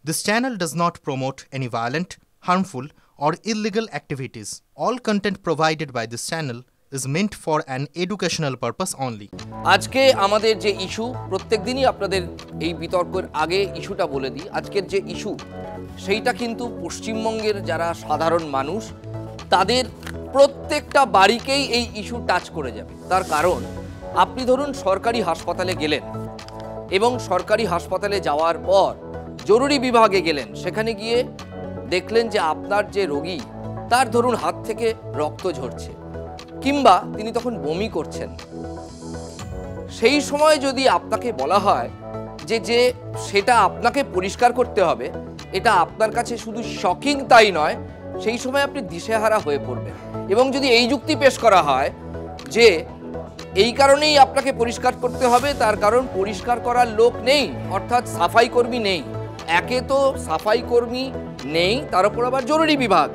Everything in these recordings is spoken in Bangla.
This channel does not promote any violent, harmful, or illegal activities. All content provided by this channel is meant for an educational purpose only. আজকে আমাদের যে ইস্যু প্রত্যেকদিনই আপনাদের এই বিতর্কের আগে ইস্যুটা বলে দিই। আজকের যে ইস্যু সেইটা কিন্তু পশ্চিমবঙ্গের যারা সাধারণ মানুষ তাদের প্রত্যেকটা বাড়িকেই এই ইস্যু টাচ করে যাবে। তার কারণ আপনি ধরুন সরকারি হাসপাতালে গেলেন এবং সরকারি হাসপাতালে যাওয়ার পর জরুরি বিভাগে গেলেন, সেখানে গিয়ে দেখলেন যে আপনার যে রোগী তার ধরুন হাত থেকে রক্ত ঝরছে কিংবা তিনি তখন বমি করছেন। সেই সময় যদি আপনাকে বলা হয় যে সেটা আপনাকে পরিষ্কার করতে হবে, এটা আপনার কাছে শুধু শকিং তাই নয়, সেই সময় আপনি দিশেহারা হয়ে পড়বেন। এবং যদি এই যুক্তি পেশ করা হয় যে এই কারণেই আপনাকে পরিষ্কার করতে হবে, তার কারণ পরিষ্কার করার লোক নেই, অর্থাৎ সাফাই কর্মী নেই। একে তো সাফাই কর্মী নেই, তার উপর আবার জরুরি বিভাগ।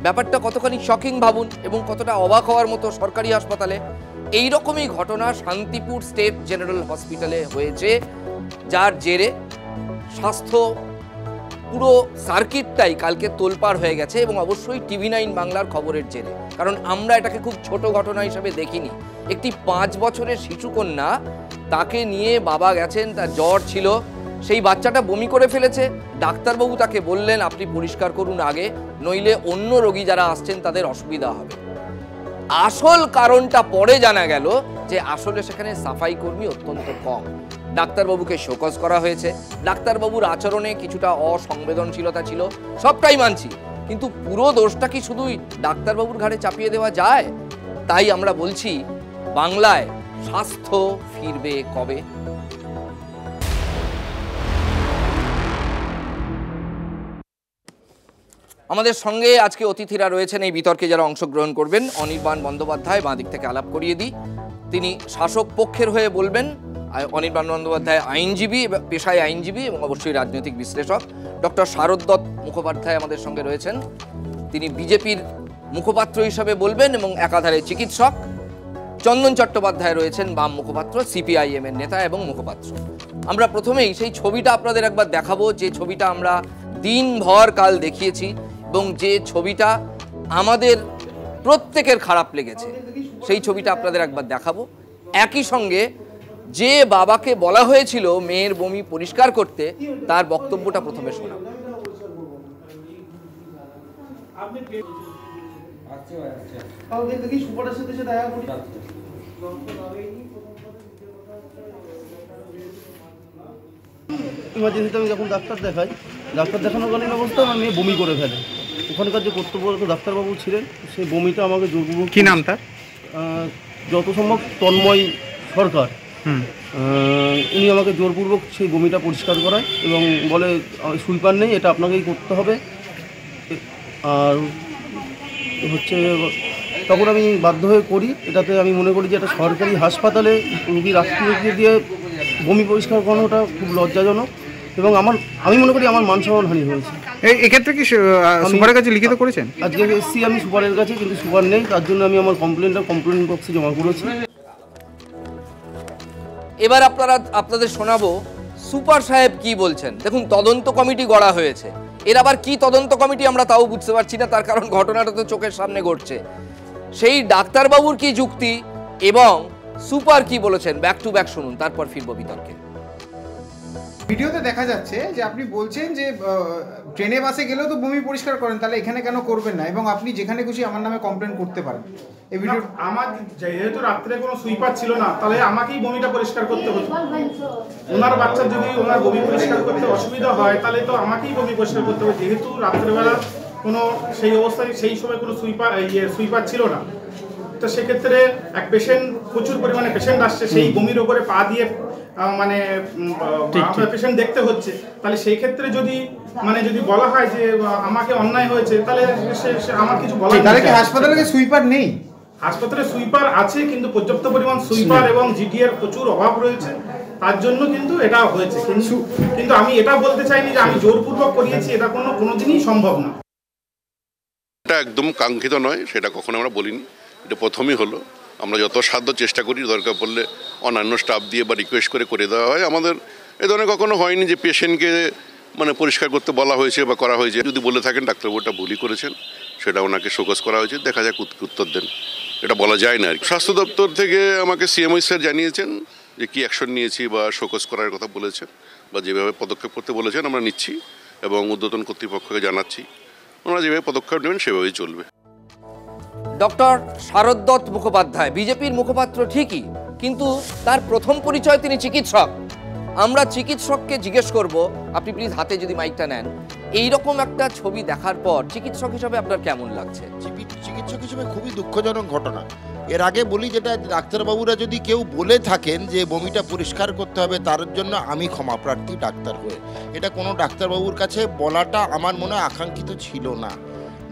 ব্যাপারটা কতখানি শকিং ভাবুন এবং কতটা অবাক হওয়ার মতো সরকারি হাসপাতালে। এই রকমই ঘটনা শান্তিপুর স্টেট জেনারেল হসপিটালে হয়েছে, যার জেরে স্বাস্থ্য পুরো সার্কিটটাই কালকে তোলপাড় হয়ে গেছে এবং অবশ্যই TV9 বাংলার খবরের জেরে। কারণ আমরা এটাকে খুব ছোট ঘটনা হিসেবে দেখিনি। একটি 5 বছরের শিশুকন্যা, তাকে নিয়ে বাবা গেছেন, তার জ্বর ছিল, সেই বাচ্চাটা বমি করে ফেলেছে। ডাক্তারবাবু তাকে বললেন আপনি পরিষ্কার করুন আগে, নইলে অন্য রোগী যারা আসছেন তাদের অসুবিধা হবে। আসল কারণটা পরে জানা গেল যে আসলে সেখানে সাফাই কর্মী অত্যন্ত কম। ডাক্তারবাবুকে শোকজ করা হয়েছে, ডাক্তারবাবুর আচরণে কিছুটা অসংবেদনশীলতা ছিল, সবটাই মানছি, কিন্তু পুরো দোষটা কি শুধুই ডাক্তারবাবুর ঘাড়ে চাপিয়ে দেওয়া যায়? তাই আমরা বলছি বাংলায় স্বাস্থ্য ফিরবে কবে? আমাদের সঙ্গে আজকে অতিথিরা রয়েছেন এই বিতর্কে যারা অংশগ্রহণ করবেন। অনির্বাণ বন্দ্যোপাধ্যায়, বাঁ দিক থেকে আলাপ করিয়ে দিই, তিনি শাসক পক্ষের হয়ে বলবেন। অনির্বাণ বন্দ্যোপাধ্যায় আইনজীবী, পেশায় আইনজীবী এবং অবশ্যই রাজনৈতিক বিশ্লেষক। ডক্টর শারদত্ত মুখোপাধ্যায় আমাদের সঙ্গে রয়েছেন, তিনি বিজেপির মুখপাত্র হিসাবে বলবেন এবং একাধারে চিকিৎসক। চন্দন চট্টোপাধ্যায় রয়েছেন বাম মুখপাত্র, CPIM এর নেতা এবং মুখপাত্র। আমরা প্রথমেই সেই ছবিটা আপনাদের একবার দেখাবো, যে ছবিটা আমরা দিনভর কাল দেখিয়েছি এবং যে ছবিটা আমাদের প্রত্যেকের খারাপ লেগেছে, সেই ছবিটা আপনাদের একবার দেখাবো। একই সঙ্গে যে বাবাকে বলা হয়েছিল মেয়ের বমি পরিষ্কার করতে, তার বক্তব্যটা প্রথমে শোনাব। ইমার্জেন্সিতে আমি যখন ডাক্তার দেখানোকালীন অবস্থায় আমার মেয়ে বমি করে ফেলে। ওখানকার যে কর্তব্যরত ডাক্তারবাবু ছিলেন, সেই বমিটা আমাকে জোরপূর্বক, কি নাম তার, যত সম্ভব তন্ময় সরকার, উনি আমাকে জোরপূর্বক সেই বমিটা পরিষ্কার করায় এবং বলে সুইপার নেই, এটা আপনাকেই করতে হবে। আর হচ্ছে তখন আমি বাধ্য হয়ে করি। এটাতে আমি মনে করি যে এটা সরকারি হাসপাতালে রুগীর আত্মীয়কে দিয়ে বমি পরিষ্কার করানোটা খুব লজ্জাজনক এবং আমি মনে করি আমার মান সম্মান হানি হয়েছে। এক্ষেত্রে কি সুপারের কাছে লিখিত করেছেন? আজকে এসছি আমি সুপারের কাছে, কিন্তু সুপার নেই, তার জন্য আমি আমার কমপ্লেন বক্সে জমা করেছি। এবার আপনাদের শোনাবো সুপার সাহেব কি বলছেন। দেখুন, তদন্ত কমিটি গড়া হয়েছে, এর আবার কি তদন্ত কমিটি আমরা তাও বুঝতে পারছি না, তার কারণ ঘটনাটা তো চোখের সামনে ঘটছে। সেই ডাক্তারবাবুর কি যুক্তি এবং সুপার কি বলেছেন, ব্যাক টু ব্যাক শুনুন, তারপর ফিরবো বিতর্কে। ভিডিওতে দেখা যাচ্ছে যে আপনি বলছেন যে ট্রেনে বাসে গেলেও তো বমি পরিষ্কার করেন, তাহলে এখানে কেন করবেন না, এবং আপনি যেখানে খুশি আমার নামে কমপ্লেন করতে পারেন। এই ভিডিও আমার যেহেতু রাত্রে কোনো সুইপার ছিল না, তাহলে আমাকেই বমিটা পরিষ্কার করতে হতো। ওনার বাচ্চার যদি ওনার বমি পরিষ্কার করতে অসুবিধা হয়, তাহলে তো আমাকেই বমি পরিষ্কার করতে হবে, যেহেতু রাত্রেবেলা কোনো সেই অবস্থায় সেই সময় কোনো সুইপার ছিল না। তো সেক্ষেত্রে এক প্রচুর পরিমাণে পেশেন্ট আসছে, সেই বমির ওপরে পা দিয়ে মানে পেশেন্ট দেখতে হচ্ছে। তাহলে সেই ক্ষেত্রে যদি বলা হয় যে আমাকে অন্যায় হয়েছে, তাহলে আমার কিছু বলার নেই। তাহলে কি হাসপাতালে সুইপার নেই? হাসপাতালে সুইপার আছে, কিন্তু পর্যাপ্ত পরিমাণ সুইপার এবং GT এর প্রচুর অভাব রয়েছে, তার জন্য কিন্তু এটা হয়েছে। কিন্তু আমি এটা বলতে চাইনি যে আমি জোরপূর্বক করিয়েছি, এটা কোনোদিনই সম্ভব না। এটা একদম কাঙ্ক্ষিত নয়, সেটা কখনো আমরা বলিনি, এটা প্রথমই হলো। আমরা যত সাধ্য চেষ্টা করি, দরকার পড়লে অন্যান্য স্টাফ দিয়ে বা রিকোয়েস্ট করে দেওয়া হয়। আমাদের এ ধরনের কখনো হয়নি যে পেশেন্টকে মানে পরিষ্কার করতে বলা হয়েছে বা করা হয়েছে। যদি বলে থাকেন ডাক্তারবাবুটা ভুলই করেছেন, সেটা ওনাকে শোকজ করা হয়েছে, দেখা যাক উত্তর দেন, এটা বলা যায় না আর কি। স্বাস্থ্য দপ্তর থেকে আমাকে সিএমও স্যার জানিয়েছেন যে কী অ্যাকশন নিয়েছি বা শোকজ করার কথা বলেছেন বা যেভাবে পদক্ষেপ করতে বলেছেন আমরা নিচ্ছি এবং ঊর্ধ্বতন কর্তৃপক্ষকে জানাচ্ছি, ওনারা যেভাবে পদক্ষেপ নেবেন সেভাবেই চলবে। ডক্টর শারদ মুখোপাধ্যায় বিজেপির মুখপাত্র ঠিকই, কিন্তু তার প্রথম পরিচয় তিনি চিকিৎসক। আমরা চিকিৎসককে জিজ্ঞেস করব, আপনি প্লিজ হাতে যদি মাইকটা নেন, এইরকম একটা ছবি দেখার পর চিকিৎসক হিসাবে আপনার কেমন লাগছে? চিকিৎসক হিসেবে খুবই দুঃখজনক ঘটনা। এর আগে বলি, যেটা ডাক্তারবাবুরা যদি কেউ বলে থাকেন যে বমিটা পরিষ্কার করতে হবে, তার জন্য আমি ক্ষমা প্রার্থী ডাক্তার হয়ে। এটা কোনো ডাক্তারবাবুর কাছে বলাটা আমার মনে আকাঙ্ক্ষিত ছিল না।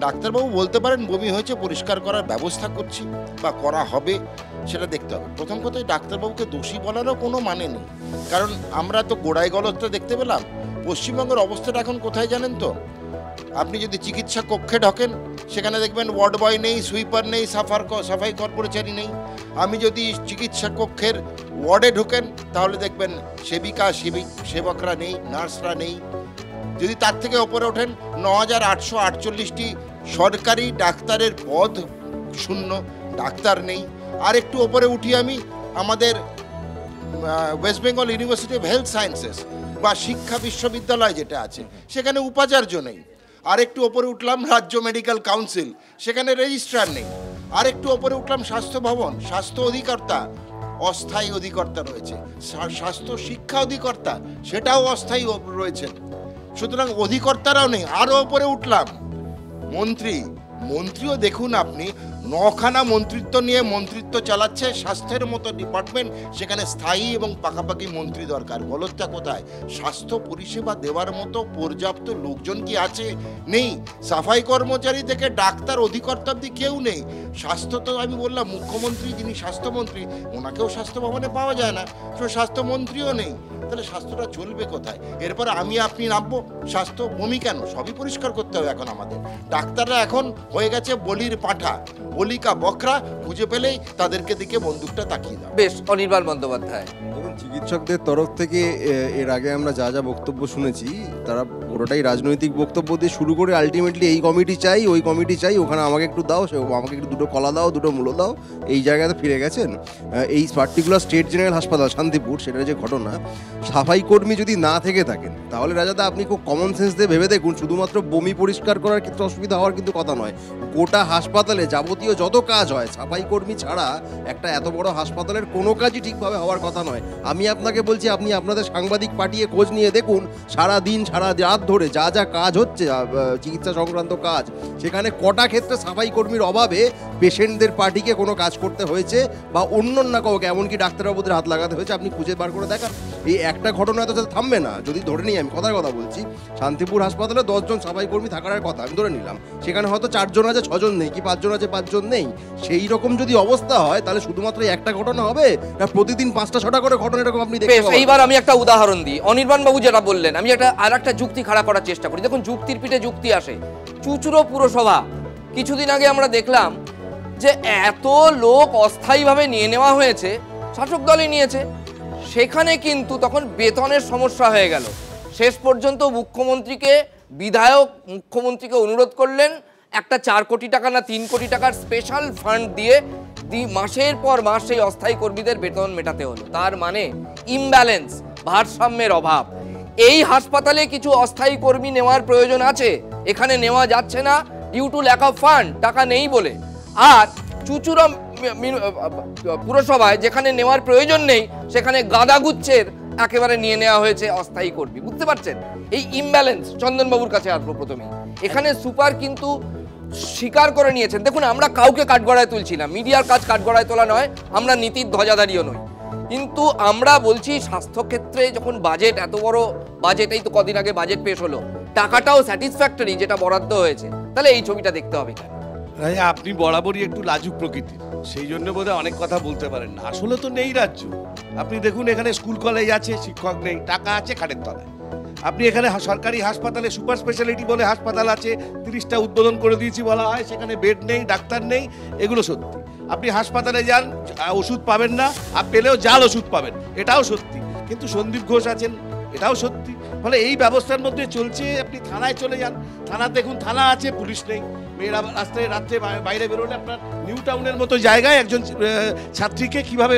ডাক্তারবাবু বলতে পারেন বমি হয়েছে, পরিষ্কার করার ব্যবস্থা করছি বা করা হবে, সেটা দেখতে হবে। প্রথম কথায় ডাক্তারবাবুকে দোষী বলারও কোনো মানে নেই, কারণ আমরা তো গোড়ায় গলতটা দেখতে পেলাম। পশ্চিমবঙ্গের অবস্থাটা এখন কোথায় জানেন তো? আপনি যদি চিকিৎসা কক্ষে ঢোকেন, সেখানে দেখবেন ওয়ার্ড বয় নেই, সুইপার নেই, সাফাই কর্মচারী নেই। আমি যদি চিকিৎসা কক্ষের ওয়ার্ডে ঢোকেন, তাহলে দেখবেন সেবকরা নেই, নার্সরা নেই। যদি তার থেকে ওপরে ওঠেন, ৯,৮৪৮টি সরকারি ডাক্তারের পদ শূন্য, ডাক্তার নেই। আর একটু ওপরে উঠি আমি, আমাদের West Bengal university of health sciences বা শিক্ষা বিশ্ববিদ্যালয় যেটা আছে, সেখানে উপাচার্য নেই। আর একটু ওপরে উঠলাম রাজ্য মেডিকেল কাউন্সিল, সেখানে রেজিস্ট্রার নেই। আর একটু ওপরে উঠলাম স্বাস্থ্য ভবন, স্বাস্থ্য অধিকর্তা, অস্থায়ী অধিকর্তা রয়েছে। স্বাস্থ্য শিক্ষা অধিকর্তা, সেটাও অস্থায়ী রয়েছেন। সুতরাং অধিকর্তারাও নেই। আরও ওপরে উঠলাম মন্ত্রীও দেখুন আপনি, 9খানা মন্ত্রিত্ব নিয়ে মন্ত্রিত্ব চালাচ্ছে স্বাস্থ্যের মতো ডিপার্টমেন্ট, সেখানে স্থায়ী এবং পাকাপাকি মন্ত্রী দরকার। গলতটা কোথায়? স্বাস্থ্য পরিষেবা দেওয়ার মতো পর্যাপ্ত লোকজন কি আছে? নেই। সাফাই কর্মচারী থেকে ডাক্তার, অধিকর্তা অব্দি কেউ নেই। স্বাস্থ্য তো আমি বললাম, মুখ্যমন্ত্রী যিনি স্বাস্থ্যমন্ত্রী, ওনাকেও স্বাস্থ্য ভবনে পাওয়া যায় না, তো স্বাস্থ্যমন্ত্রীও নেই। তাহলে স্বাস্থ্যটা চলবে কোথায়? এরপরে আপনি নামবো স্বাস্থ্য, বমি কেন? সবই পরিষ্কার করতে হবে এখন আমাদের। ডাক্তাররা এখন হয়ে গেছে বলির পাঁঠা, বলিকা বকরা, খুঁজে পেলেই তাদেরকে দিকে বন্দুকটা তাকিয়ে দাও। বেশ, অনির্বাণ বন্দ্যোপাধ্যায়। দেখুন, চিকিৎসকদের তরফ থেকে এর আগে আমরা যা বক্তব্য শুনেছি, তারা পুরোটাই রাজনৈতিক বক্তব্য দিয়ে শুরু করে আলটিমেটলি এই কমিটি চাই, ওই কমিটি চাই, ওখানে আমাকে একটু দাও, আমাকে একটু দুটো কলা দাও, দুটো মূলো দাও, এই জায়গাতে ফিরে গেছেন। এই পার্টিকুলার স্টেট জেনারেল হাসপাতাল শান্তিপুর, সেটার যে ঘটনা, সাফাই কর্মী যদি না থেকে থাকেন, তাহলে রাজাদা আপনি খুব কমন সেন্স দিয়ে ভেবে দেখুন, শুধুমাত্র বমি পরিষ্কার করার ক্ষেত্রে অসুবিধা হওয়ার কিন্তু কথা নয়। গোটা হাসপাতালে যাবতীয় যত কাজ হয়, সাফাই কর্মী ছাড়া একটা এত বড় হাসপাতালের কোনো কাজই ঠিকভাবে হওয়ার কথা নয়। আমি আপনাকে বলছি, আপনি আপনাদের সাংবাদিক পাঠিয়ে খোঁজ নিয়ে দেখুন, সারা দিন সারা রাত ধরে যা যা কাজ হচ্ছে চিকিৎসা সংক্রান্ত কাজ, সেখানে কটা ক্ষেত্রে সাফাই কর্মীর অভাবে পেশেন্টদের পার্টিকে কোনো কাজ করতে হয়েছে বা অন্য কাউকে, এমনকি ডাক্তারবাবুদের হাত লাগাতে হয়েছে, আপনি খুঁজে বার করে দেখান। এই একটা ঘটনা তো থামবে না। যদি ধরে নিই, আমি কথার কথা বলছি, শান্তিপুর হাসপাতালে 10 জন সাফাই কর্মী থাকার কথা, আমি ধরে নিলাম, সেখানে হয়তো 4 জন আছে, 6 জন নেই, কি 5 জন আছে, 5 জন নেই। সেই রকম যদি অবস্থা হয়, তাহলে শুধুমাত্র একটা ঘটনা হবে না, প্রতিদিন 5টা-6টা করে ঘটনা এরকম আপনি দেখতে পাবেন। এইবার আমি একটা উদাহরণ দিই, অনির্বাণ বাবু যেটা বললেন, আমি একটা যুক্তি খাড়া করার চেষ্টা করি। দেখুন, যুক্তির পিঠে যুক্তি আসে। চুঁচুড়ো পুরসভা, কিছুদিন আগে আমরা দেখলাম যে এত লোক অস্থায়ীভাবে নিয়ে নেওয়া হয়েছে, শাসক দলই নিয়েছে, সেখানে কিন্তু তখন বেতনের সমস্যা হয়ে গেল। শেষ পর্যন্ত মুখ্যমন্ত্রীকে অনুরোধ করলেন একটা 4 কোটি টাকা না 3 কোটি টাকার স্পেশাল ফান্ড দিয়ে মাসের পর মাস সেই অস্থায়ী কর্মীদের বেতন মেটাতে হলো। তার মানে ইমব্যালেন্স, ভারসাম্যের অভাব। এই হাসপাতালে কিছু অস্থায়ী কর্মী নেওয়ার প্রয়োজন আছে, এখানে নেওয়া যাচ্ছে না due to lack of fund, টাকা নেই বলে। আর চুঁচুড়া পুরসভায় যেখানে নেওয়ার প্রয়োজন নেই, সেখানে গাদাগুচ্ছের একেবারে নিয়ে নেওয়া হয়েছে অস্থায়ী কর্মী। বুঝতে পারছেন এই ইমব্যালেন্স? চন্দনবাবুর কাছে আসবো প্রথমে। এখানে সুপার কিন্তু স্বীকার করে নিয়েছেন। দেখুন, আমরা কাউকে কাঠগড়ায় তুলছি না, মিডিয়ার কাজ কাঠগড়ায় তোলা নয়, আমরা নীতির ধ্বজাধারীও নই, কিন্তু আমরা বলছি স্বাস্থ্যক্ষেত্রে যখন বাজেট, এত বড় বাজেট, এই তো কদিন আগে বাজেট পেশ হলো, টাকাটাও স্যাটিসফ্যাক্টরি যেটা বরাদ্দ হয়েছে, তাহলে এই ছবিটা দেখতে হবে কেন? আপনি বরাবরই একটু লাজুক প্রকৃতির, সেই জন্য বোধহয় অনেক কথা বলতে পারেন না। আসলে তো নেই রাজ্য। আপনি দেখুন, এখানে স্কুল কলেজ আছে, শিক্ষক নেই, টাকা আছে খাটের তলায়। আপনি এখানে সরকারি হাসপাতালে সুপার স্পেশালিটি বলে হাসপাতাল আছে, 30টা উদ্বোধন করে দিয়েছি বলা হয়, সেখানে বেড নেই, ডাক্তার নেই, এগুলো সত্যি। আপনি হাসপাতালে যান, ওষুধ পাবেন না, আর পেলেও জাল ওষুধ পাবেন, এটাও সত্যি। কিন্তু সন্দীপ ঘোষ আছেন, এটাও সত্যি। ফলে এই ব্যবস্থার মধ্যে চলছে। আপনি থানায় চলে যান, থানা দেখুন, থানা আছে, পুলিশ নেই। মেয়েরা রাস্তায় রাত্রে বাইরে বেরোলে আপনার নিউ টাউনের মতো জায়গায় একজন ছাত্রীকে কিভাবে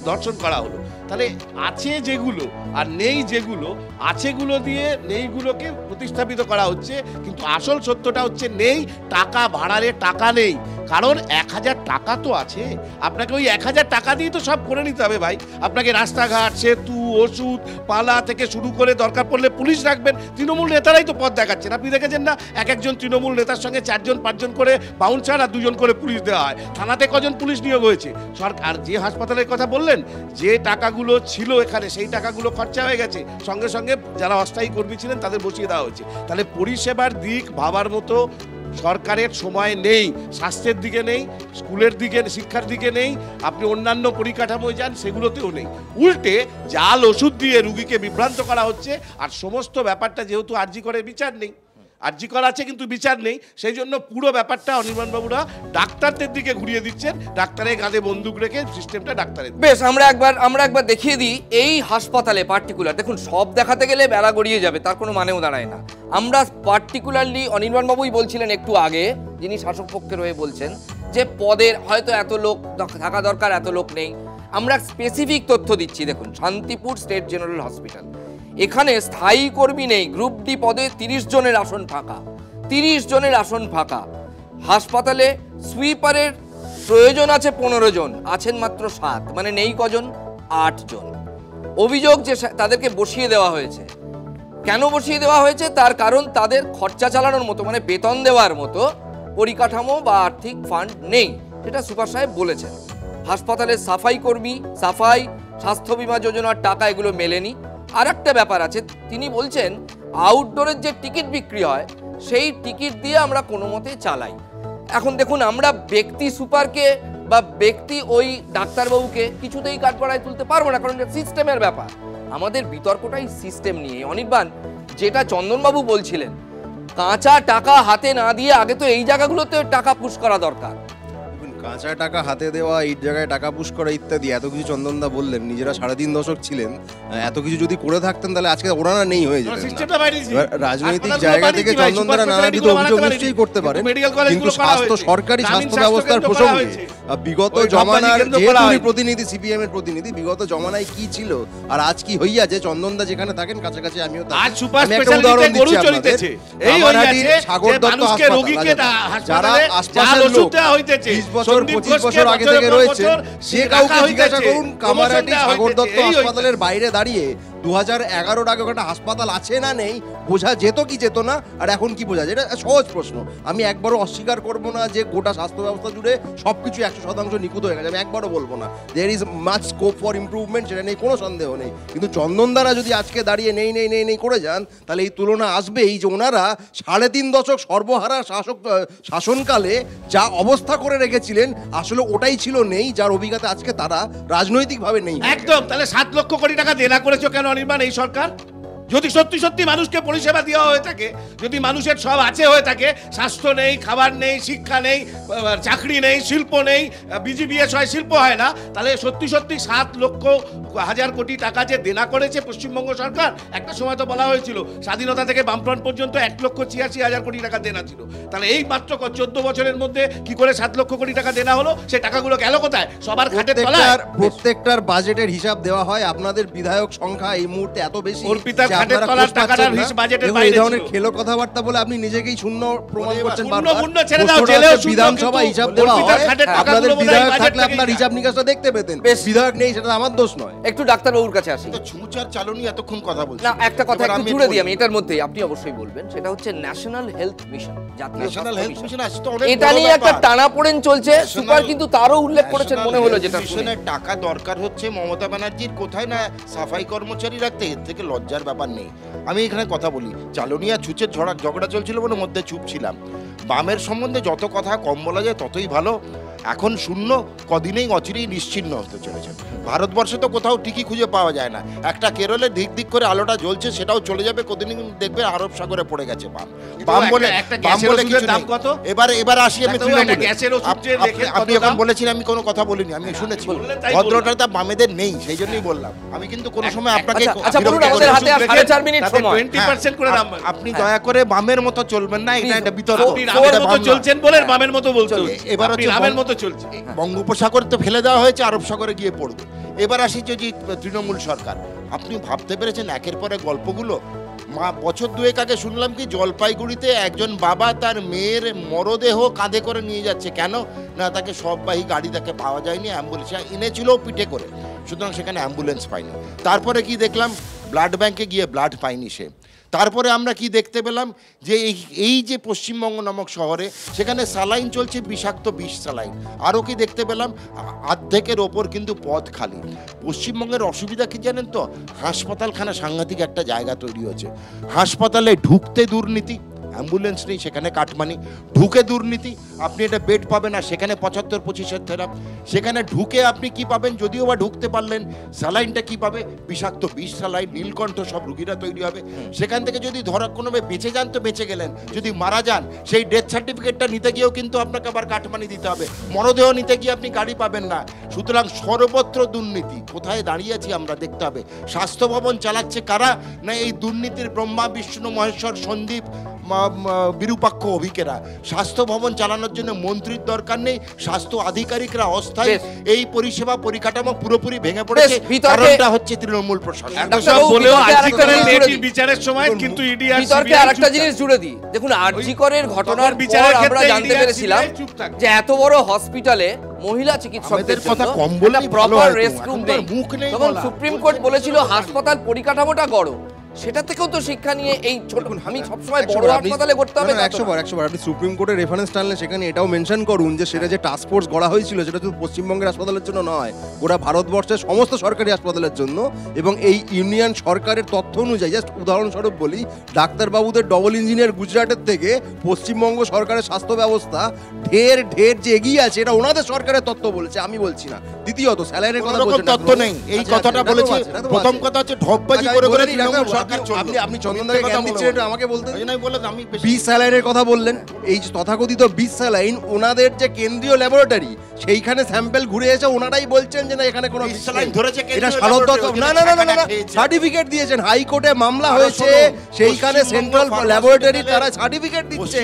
ধর্ষণ করা হলো। তাহলে আছে যেগুলো আর নেই যেগুলো, আছেগুলো দিয়ে নেইগুলোকে প্রতিস্থাপিত করা হচ্ছে। কিন্তু আসল সত্যটা হচ্ছে নেই, টাকা ভাড়ারে টাকা নেই। কারণ 1000 টাকা তো আছে, আপনাকে ওই 1000 টাকা দিয়ে তো সব করে নিতে হবে ভাই। আপনাকে রাস্তাঘাট, সেতু, ওষুধ পালা থেকে শুরু করে দরকার পড়লে পুলিশ রাখবেন। তৃণমূল নেতারাই তো পথ দেখাচ্ছেন। আপনি দেখেছেন না, একজন তৃণমূল নেতার সঙ্গে 4-5 করে বাউন্সার আর 2 করে পুলিশ দেওয়া হয়। থানাতে কজন পুলিশ নিয়োগ হয়েছে? সরকার যে হাসপাতালের কথা বললেন, যে টাকাগুলো ছিল এখানে সেই টাকাগুলো খরচা হয়ে গেছে, সঙ্গে সঙ্গে যারা অস্থায়ী কর্মী ছিলেন তাদের বসিয়ে দেওয়া হয়েছে। তাহলে পরিষেবার দিক ভাবার মতো সরকারের সময় নেই, স্বাস্থ্যের দিকে নেই, স্কুলের দিকে, শিক্ষার দিকে নেই, আপনি অন্যান্য পরিকাঠামোয় যান সেগুলোতেও নেই। উল্টে জাল ওষুধ দিয়ে রুগীকে বিভ্রান্ত করা হচ্ছে। আর সমস্ত ব্যাপারটা যেহেতু আরজি করে বিচার নেই, আরজি করা আছে কিন্তু বিচার নেই, সেই জন্য পুরো ব্যাপারটা অনির্বাণবাবুরা ডাক্তারদের দিকে ঘুরিয়ে দিচ্ছেন। ডাক্তারের কাঁধে বন্দুক রেখে সিস্টেমটা ডাক্তারের। বেশ, আমরা একবার দেখিয়ে দিই এই হাসপাতালে পার্টিকুলার। দেখুন, সব দেখাতে গেলে বেলা গড়িয়ে যাবে, তার কোনো মানেও দাঁড়ায় না। আমরা পার্টিকুলারলি অনির্বাণবাবুই বলছিলেন একটু আগে, যিনি শাসক পক্ষের হয়ে বলছেন যে পদের হয়তো এত লোক থাকা দরকার, এত লোক নেই। আমরা স্পেসিফিক তথ্য দিচ্ছি। দেখুন, শান্তিপুর স্টেট জেনারেল হসপিটাল, এখানে স্থায়ী কর্মী নেই। গ্রুপ ডি পদে 30 জনের আসন ফাঁকা, 30 জনের আসন ফাঁকা। হাসপাতালে সুইপারের প্রয়োজন আছে 15 জন, আছেন মাত্র 7, মানে নেই কজন? 8 জন। অভিযোগ যে তাদেরকে বসিয়ে দেওয়া হয়েছে। কেন বসিয়ে দেওয়া হয়েছে? তার কারণ তাদের খরচা চালানোর মতো, মানে বেতন দেওয়ার মতো পরিকাঠামো বা আর্থিক ফান্ড নেই, সেটা সুপার সাহেব বলেছেন। হাসপাতালের সাফাই কর্মী, সাফাই, স্বাস্থ্য বীমা যোজনার টাকা এগুলো মেলেনি। আর একটা ব্যাপার আছে, তিনি বলছেন আউটডোরের যে টিকিট বিক্রি হয় সেই টিকিট দিয়ে আমরা কোনো মতে চালাই। এখন দেখুন, আমরা ব্যক্তি সুপারকে বা ব্যক্তি ওই ডাক্তারবাবুকে কিছুতেই কাঠগড়ায় তুলতে পারবো না, কারণ সিস্টেমের ব্যাপার। আমাদের বিতর্কটাই সিস্টেম নিয়ে। অনির্বাণ, যেটা চন্দনবাবু বলছিলেন, কাঁচা টাকা হাতে না দিয়ে আগে তো এই জায়গাগুলোতে টাকা পুশ করা দরকার। কাঁচা টাকা হাতে দেওয়া, এই জায়গায় টাকা পুশ করা ইত্যাদি এত কিছু চন্দনদা বললেন। নিজেরা 3.5 দশক ছিলেন, এত কিছু যদি করে থাকতেন তাহলে আজকে ওরা না নেই হয়ে যেত। রাজনৈতিক জায়গা থেকে চন্দনদারা নানাবিধ অভিযোগ নিশ্চয়ই করতে পারেন, কিন্তু সরকারি স্বাস্থ্য ব্যবস্থার প্রসঙ্গে বিগত জমানার, যেহেতু প্রতিনিধি সিপিএম এর প্রতিনিধি, বিগত জমানায় কি ছিল আর আজ কি হইয়াছে, চন্দনদা যেখানে থাকেন কাছাকাছি আমিও সাগর দত্ত যারা আশপাশের লোক 20 বছর আগে থেকে রয়েছে, সে কাউকে জিজ্ঞাসা করুন কামারহাটি সাগর দত্ত হাসপাতালের বাইরে দাঁড়িয়ে 2011-র আগে একটা হাসপাতাল আছে না নেই বোঝা যেত কি যেত না, আর এখন কি বোঝা যায়? এটা সহজ প্রশ্ন। আমি একবারও অস্বীকার করবো না যে গোটা স্বাস্থ্য ব্যবস্থা জুড়ে সবকিছু 100% নিখুঁত হয়ে গেছে, আমি একবারও বলবো না। There is much scope for improvement, সেটা নেই, কোনো সন্দেহ নেই। কিন্তু চন্দনদারা যদি আজকে দাঁড়িয়ে নেই নেই নেই নেই করে যান, তাহলে এই তুলনা আসবেই যে ওনারা 3.5 দশক সর্বহারা শাসনকালে যা অবস্থা করে রেখেছিলেন, আসলে ওটাই ছিল নেই, যার অভিজ্ঞতা আজকে তারা রাজনৈতিকভাবে নেই। একদম। তাহলে 7 লক্ষ কোটি টাকা দেনা করেছো কেন অনির্বাণ এই সরকার? যদি সত্যি সত্যি মানুষকে পরিষেবা দেওয়া হয়ে থাকে, যদি মানুষের সব আছে হয়ে থাকে, স্বাস্থ্য নেই, খাবার নেই, শিক্ষা নেই, চাকরি নেই, শিল্প নেই, বিজিবিএস হয়, শিল্প হয় না, তাহলে সত্যি সত্যি 7 লক্ষ হাজার কোটি টাকা যে দেনা করেছে পশ্চিমবঙ্গ সরকার, একটা সময় তো বলা হয়েছিল স্বাধীনতা থেকে বামফ্রন্ট পর্যন্ত 1,86,000 কোটি টাকা দেনা ছিল। তাহলে এই মাত্র 14 বছরের মধ্যে কি করে 7 লক্ষ কোটি টাকা দেনা হলো? সেই টাকাগুলো গেল কোথায়? সবার খাটের তলায়। প্রত্যেকটার বাজেটের হিসাব দেওয়া হয়। আপনাদের বিধায়ক সংখ্যা এই মুহূর্তে এত বেশি, খেলো কথাবার্তা বলে আপনি নিজেকেই শূন্য প্রমাণ করছেন। বিধানসভা হিসাব দেওয়া হয়, আপনাদের বিধায়ক থাকলে আপনার হিসাব নিকাশটা দেখতে পেতেন। বিধায়ক নেই, সেটা আমার দোষ নয়। একটু ডাক্তারবাবুর কাছে আসি। ছুঁচার চালনি এতক্ষণ কথা বলছি না, একটা কথা একটু জুড়ে দিই আমি এটার মধ্যেই, আপনি অবশ্যই বলবেন। সেটা হচ্ছে ন্যাশনাল হেলথ মিশন, জাতীয় স্বাস্থ্য মিশন। এটা নিয়ে একটা টানাপোড়েন চলছে, সুপার কিন্তু তারও উল্লেখ করেছেন মনে হলো, যেটা মিশনের টাকা দরকার হচ্ছে মমতা ব্যানার্জির কোথায় না সাফাই কর্মচারী রাখতে, এর থেকে লজ্জার ব্যাপার নেই। আমি এখানে কথা বলি, চালনিয়া ছুঁচের ঝগড়া চলছিল বলে মধ্যে চুপ ছিলাম। বামের সম্বন্ধে যত কথা কম বলা যায় ততই ভালো। এখন শূন্য, কদিনেই অচিরেই নিশ্চিহ্ন হতে চলেছে। ভারতবর্ষে তো কোথাও টিকি খুঁজে পাওয়া যায় না। একটা কেরলে দিক দিক করে আলোটা জ্বলছে, সেটাও চলে যাবে, কতদিন দেখবে আরব সাগরে পড়ে গেছে বাম। বাম বলে কিছু নেই। এবার আসি আমি আপনি এখন বলেছেন, আমি কোনো কথা বলিনি, আমি শুনেছি ভদ্রতা বামেদের নেই, সেই জন্যই বললাম। আমি কিন্তু কোনো সময় আপনাকে আপনি দয়া করে বামের মতো চলবেন না, এটা একটা বিতর্ক। চলছেন বলে বামের মতো বলছেন, এবার হচ্ছে বামের মতো চলছে। বঙ্গোপসাগর তো ফেলে দেওয়া হয়েছে, আরব সাগরে গিয়ে পড়বে। এবার আসি যদি তৃণমূল সরকার, আপনি ভাবতে পেরেছেন একের পরে গল্পগুলো। বছর দুয়েক আগে শুনলাম কি জলপাইগুড়িতে একজন বাবা তার মেয়ের মরদেহ কাঁধে করে নিয়ে যাচ্ছে, কেন না তাকে সববাহী গাড়ি তাকে পাওয়া যায়নি, অ্যাম্বুলেন্স এনেছিল পিঠে করে, সুতরাং সেখানে অ্যাম্বুলেন্স পায়নি। তারপরে কি দেখলাম, ব্লাড ব্যাংকে গিয়ে ব্লাড পায়নি সে। তারপরে আমরা কি দেখতে পেলাম যে এই যে পশ্চিমবঙ্গ নামক শহরে সেখানে স্যালাইন চলছে, বিষাক্ত বিষ স্যালাইন। আরও কি দেখতে পেলাম, অর্ধেকের ওপর কিন্তু পথ খালি। পশ্চিমবঙ্গের অসুবিধা কি জানেন তো, হাসপাতালখানা সাংঘাতিক একটা জায়গা তৈরি হচ্ছে। হাসপাতালে ঢুকতে দুর্নীতি, অ্যাম্বুলেন্স নেই সেখানে কাটমানি, ঢুকে দুর্নীতি, আপনি এটা বেড পাবেন না সেখানে 75-25 থেরাপ, সেখানে ঢুকে আপনি কি পাবেন, যদিও বা ঢুকতে পারলেন, স্যালাইনটা কি পাবে, বিষাক্ত বিষ স্যালাইন, নীলকণ্ঠ, সব রুগীরা তৈরি হবে। সেখান থেকে যদি ধরা কোনোভাবে বেঁচে যান তো বেঁচে গেলেন, যদি মারা যান সেই ডেথ সার্টিফিকেটটা নিতে গিয়েও কিন্তু আপনাকে আবার কাটমানি দিতে হবে, মরদেহ নিতে গিয়ে আপনি গাড়ি পাবেন না। সুতরাং সর্বত্র দুর্নীতি। কোথায় দাঁড়িয়ে আছি আমরা দেখতে হবে। স্বাস্থ্য ভবন চালাচ্ছে কারা, না এই দুর্নীতির ব্রহ্মা বিষ্ণু মহেশ্বর সন্দীপ বিরূপাক্ষ অভিকেরা। স্বাস্থ্য ভবন চালানোর জন্য মন্ত্রীর দরকার নেই, স্বাস্থ্য আধিকারিকরা অস্থায়ী। এই পরিষেবা পরিকাঠামো পুরোপুরি ভেঙে পড়েছে, কারণটা হচ্ছে তৃণমূল প্রশাসন। বিচারের সময় কিন্তু বিতর্কে আরেকটা জিনিস জুড়ে দিই, দেখুন আরজি করের ঘটনার পর আমরা জানতে পেরেছিলাম যে এত বড় হসপিটালে মহিলা চিকিৎসকদের কথা কম বলে প্রপার রেস্টরুম নেই, তখন সুপ্রিম কোর্ট বলেছিল হাসপাতাল পরিকাঠামোটা গড়। সেটা থেকেও তো শিক্ষা নিয়ে এই ছোট, আমি সবসময় বড় হাসপাতালে করতে হবে 100বার আপনি সুপ্রিম কোর্টের রেফারেন্স টানলে সেখানে এটাও মেনশন করুন যে সেটা যে টাস্ক ফোর্স গড়া হয়েছিল সেটা শুধু পশ্চিমবঙ্গের হাসপাতালের জন্য নয়, গোটা ভারতবর্ষের সমস্ত সরকারি হাসপাতালের জন্য। এবং এই ইউনিয়ন সরকারের তথ্য অনুযায়ী, জাস্ট উদাহরণস্বরূপ বলি, ডাক্তারবাবুদের ডবল ইঞ্জিনিয়ার গুজরাটের থেকে পশ্চিমবঙ্গ সরকারের স্বাস্থ্য ব্যবস্থা ঢের যে এগিয়ে আছে, এটা ওনাদের সরকারের তথ্য বলছে, আমি বলছি না। দ্বিতীয়ত স্যালাইনের কথা বলছেন, তথ্য নেই, এই কথাটা বলেছি। প্রথম কথা হচ্ছে ঢপবাজি করে করে আপনি চন্দনদাকে জ্ঞান দিচ্ছেন, এটা আমাকে বলতে বিষ স্যালাইনের কথা বললেন। এই তথাকথিত বিষ স্যালাইন ওনাদের যে কেন্দ্রীয় ল্যাবরেটরি, সেইখানে স্যাম্পল ঘুরে এসে ওনারাই বলছেন যে না এখানে কোনো বিষ স্যালাইন ধরেছে, এটা না সার্টিফিকেট দিয়েছেন। হাইকোর্টে মামলা হয়েছে, সেইখানে সেন্ট্রাল ল্যাবরেটরি তারা সার্টিফিকেট দিচ্ছে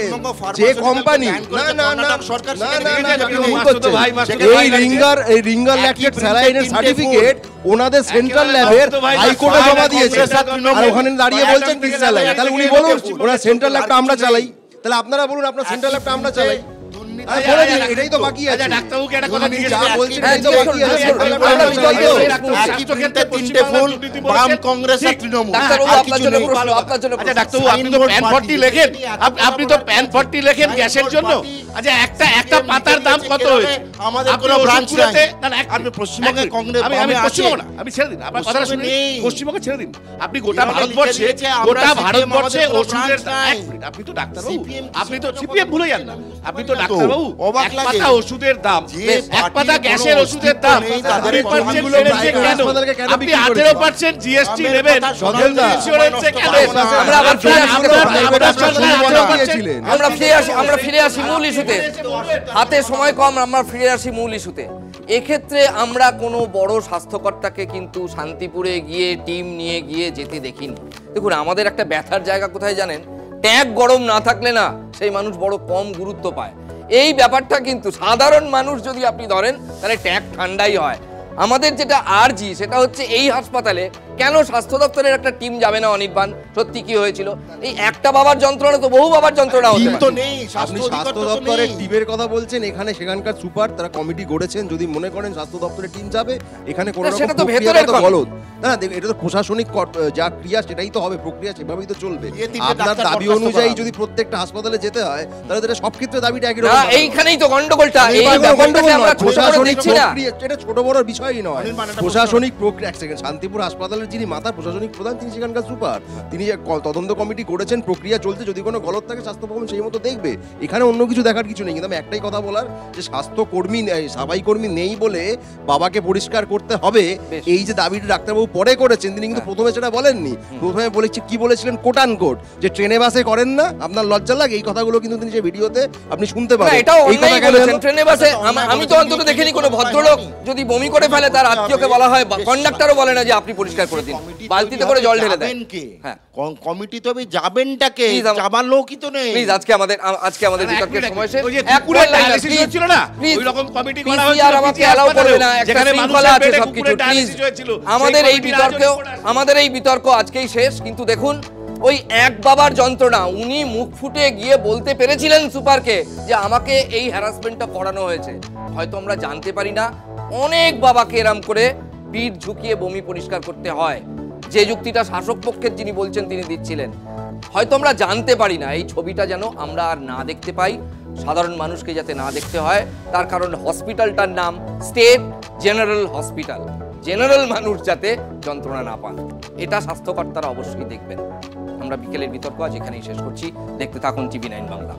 যে কোম্পানি এই রিঙ্গার ল্যাকটেড স্যালাইনের সার্টিফিকেট ওনাদের সেন্ট্রাল ল্যাবের হাইকোর্টে জমা দিয়েছে, আর ওখানে দাঁড়িয়ে বলছেন বিষ স্যালাইন। তাহলে উনি বলুন ওনার সেন্ট্রাল ল্যাবটা আমরা চালাই, তাহলে আপনারা বলুন আপনার সেন্ট্রাল ল্যাবটা আমরা চালাই। এটাই তো বাকি আছে। ডাক্তারবাবুকে একটা কথা জিজ্ঞেস বাম কংগ্রেস আর তৃণমূল। ডাক্তারবাবু আপনি তো প্যান 40 লেখেন, আপনি তো প্যান 40 লেখেন গ্যাসের জন্য। আচ্ছা একটা পাতার দাম কত হয়েছে? আমাদের কোনো ব্রাঞ্চ নাই। আপনি পশ্চিমবঙ্গের কংগ্রেস, আমি ছেড়ে দিন আপনার কথা শুনুন, পশ্চিমবঙ্গ ছেড়ে দিন। আপনি গোটা ভারতবর্ষে ওষুধের, আপনি তো ডাক্তারবাবু, আপনি তো সিপিএম ভুলে যান না, আপনি তো ডাক্তারবাবু। এক পাতা ওষুধের দাম, এক পাতা গ্যাসের ওষুধের দাম 2% বেড়েছে কেন? আপনি 18% জিএসটি নেবেন, ইন্স্যুরেন্সে কেন? আমরা ফিরে আসি মূল ইস্যুতে, হাতে সময় কম, আমরা ফিরে আসি মূল ইস্যুতে। এক্ষেত্রে আমরা কোনো বড় স্বাস্থ্যকর্তাকে কিন্তু শান্তিপুরে গিয়ে টিম নিয়ে গিয়ে যেতে দেখিনি। দেখুন আমাদের একটা ব্যথার জায়গা কোথায় জানেন, ট্যাঙ্ক গরম না থাকলে না সেই মানুষ বড় কম গুরুত্ব পায়। এই ব্যাপারটা কিন্তু সাধারণ মানুষ যদি আপনি ধরেন তাহলে ট্যাঙ্ক ঠান্ডাই হয়। আমাদের যেটা আরজি সেটা হচ্ছে এই হাসপাতালে কেন স্বাস্থ্য দপ্তরের একটা টিম যাবে না অনির্বাণ? সত্যি কি হয়েছিল? এই একটা বাবার যন্ত্রণা তো বহু বাবার যন্ত্রণা হতে পারে। আপনি স্বাস্থ্য দপ্তরের টিমের কথা বলছেন, এখানে সেখানকার সুপার তারা কমিটি গড়েছেন, যদি মনে করেন স্বাস্থ্য দপ্তরের টিম যাবে, এখানে কোনো সেটা তো ভেতরের গলদ না, এটা তো প্রশাসনিক যা ক্রিয়া সেটাই তো হবে, প্রক্রিয়া সেভাবেই তো চলবে। আপনার দাবি অনুযায়ী যদি প্রত্যেকটা হাসপাতালে যেতে হয় তাহলে এটা সব ক্ষেত্রে দাবিটা একই রকম। এইখানেই তো গন্ডগোলটা, এই প্রশাসনিক প্রক্রিয়া, এটা ছোট বড় বিষয়ই নয়। প্রশাসনিক প্রক্রিয়া, শান্তিপুর হাসপাতালের যিনি মাথা প্রশাসনিক প্রধান তিনি সেখানকার সুপার, তিনি তদন্ত কমিটি করেছেন, প্রক্রিয়া চলছে, যদি কোনো গলত থাকে স্বাস্থ্য ভবন সেই মতো দেখবে, এখানে অন্য কিছু দেখার কিছু নেই। কিন্তু আমি একটাই কথা বলার, যে স্বাস্থ্যকর্মী সাফাই কর্মী নেই বলে বাবাকে পরিষ্কার করতে হবে, এই যে দাবিটা ডাক্তারবাবু পরে করেছেন, তিনি কিন্তু প্রথমে সেটা বলেননি। প্রথমে কি বলেছিলেন, কোট আন কোট, যে ট্রেনে বাসে করেন না, আপনার লজ্জা লাগে, এই কথাগুলো কিন্তু তিনি সেই ভিডিওতে আপনি শুনতে পাবেন। এটাও অন্যায় বলেছেন, ট্রেনে বাসে আমি তো অন্তত দেখিনি কোনো ভদ্রলোক যদি বমি করে ফেলে তার আত্মীয়কে বলা হয়, কন্ডাক্টরও বলে না যে আপনি পরিষ্কার করে দিন, বালতিতে করে জল ঢেলে দেন। হ্যাঁ, কমিটি তবে যাবেনটাকে, যাবার লোকই তো নেই। প্লিজ আজকে আমাদের বিতর্কের সময় শেষ। ওই যে কুকুরের ডায়ালিসিস হচ্ছিল না, ওই রকম কমিটি করা হয়েছিল, আর আমাকে অ্যালাউ করবে না, একটা শৃঙ্খলা আছে সবকিছু। প্লিজ আমাদের এই বিতর্ক আজকেই শেষ। কিন্তু দেখুন, ওই এক বাবার যন্ত্রণা, উনি মুখ ফুটে গিয়ে বলতে পেরেছিলেন সুপারকে যে আমাকে এই হ্যারাসমেন্টটা করানো হয়েছে। হয়তো আমরা জানতে পারি না, অনেক বাবাকে এরম করে পিঠ ঝুঁকিয়ে বমি পরিষ্কার করতে হয়, যে যুক্তিটা শাসক পক্ষের যিনি বলছেন তিনি দিচ্ছিলেন। হয়তো আমরা জানতে পারি না, এই ছবিটা যেন আমরা আর না দেখতে পাই, সাধারণ মানুষকে যাতে না দেখতে হয়। তার কারণ হসপিটালটার নাম স্টেট জেনারেল হসপিটাল, জেনারেল মানুষ যাতে যন্ত্রণা না পান, এটা স্বাস্থ্যকর্তারা অবশ্যই দেখবেন। আমরা বিকেলের বিতর্ক আজ এখানেই শেষ করছি। দেখতে থাকুন TV9 বাংলা।